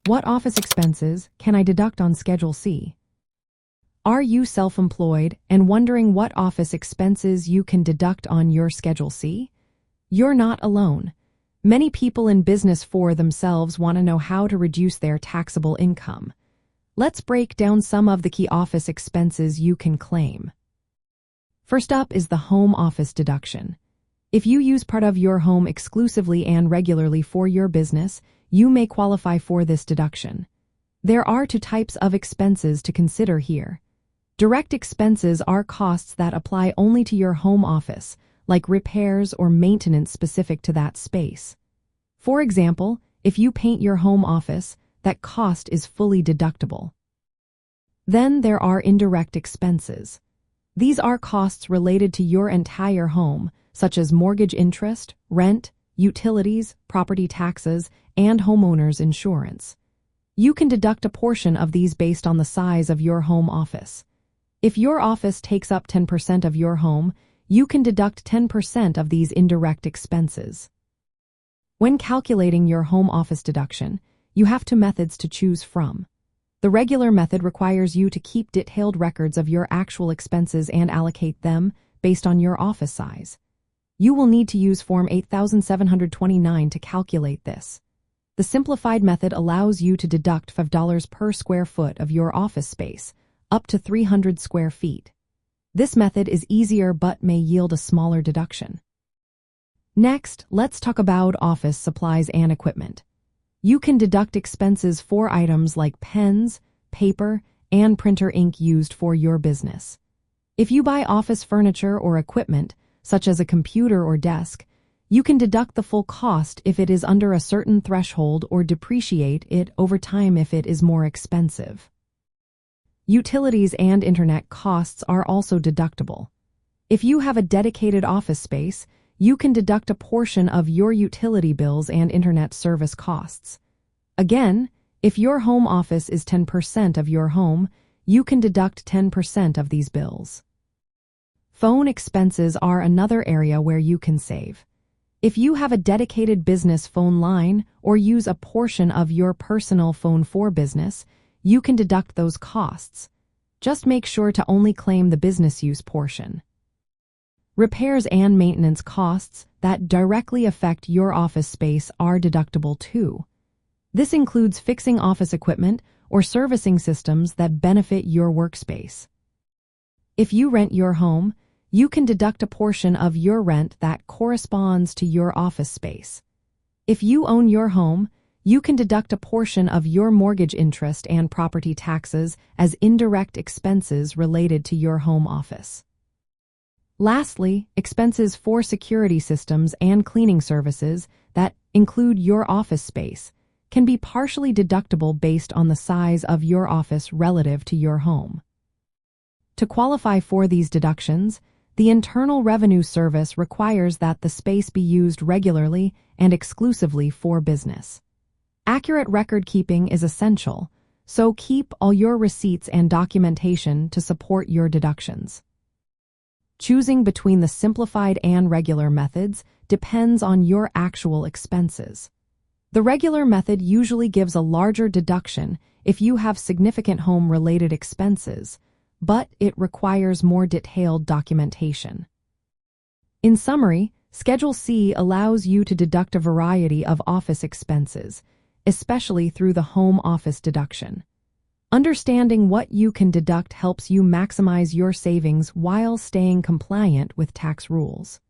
What office expenses can I deduct on Schedule C? Are you self-employed and wondering what office expenses you can deduct on your Schedule C? You're not alone. Many people in business for themselves want to know how to reduce their taxable income. Let's break down some of the key office expenses you can claim. First up is the home office deduction. If you use part of your home exclusively and regularly for your business, you may qualify for this deduction. There are two types of expenses to consider here. Direct expenses are costs that apply only to your home office, like repairs or maintenance specific to that space. For example, if you paint your home office, that cost is fully deductible. Then there are indirect expenses. These are costs related to your entire home, such as mortgage interest, rent, utilities, property taxes, and homeowners insurance. You can deduct a portion of these based on the size of your home office. If your office takes up 10% of your home, you can deduct 10% of these indirect expenses. When calculating your home office deduction, you have two methods to choose from. The regular method requires you to keep detailed records of your actual expenses and allocate them based on your office size. You will need to use Form 8729 to calculate this. The simplified method allows you to deduct $5 per square foot of your office space, up to 300 square feet. This method is easier but may yield a smaller deduction. Next, let's talk about office supplies and equipment. You can deduct expenses for items like pens, paper, and printer ink used for your business. If you buy office furniture or equipment, such as a computer or desk, you can deduct the full cost if it is under a certain threshold or depreciate it over time if it is more expensive. Utilities and internet costs are also deductible. If you have a dedicated office space, you can deduct a portion of your utility bills and internet service costs. Again, if your home office is 10% of your home, you can deduct 10% of these bills. Phone expenses are another area where you can save. If you have a dedicated business phone line or use a portion of your personal phone for business, you can deduct those costs. Just make sure to only claim the business use portion. Repairs and maintenance costs that directly affect your office space are deductible too. This includes fixing office equipment or servicing systems that benefit your workspace. If you rent your home, you can deduct a portion of your rent that corresponds to your office space. If you own your home, you can deduct a portion of your mortgage interest and property taxes as indirect expenses related to your home office. Lastly, expenses for security systems and cleaning services that include your office space can be partially deductible based on the size of your office relative to your home. To qualify for these deductions, the Internal Revenue Service requires that the space be used regularly and exclusively for business. Accurate record keeping is essential, so keep all your receipts and documentation to support your deductions. Choosing between the simplified and regular methods depends on your actual expenses. The regular method usually gives a larger deduction if you have significant home-related expenses, but it requires more detailed documentation. In summary, Schedule C allows you to deduct a variety of office expenses, especially through the home office deduction. Understanding what you can deduct helps you maximize your savings while staying compliant with tax rules.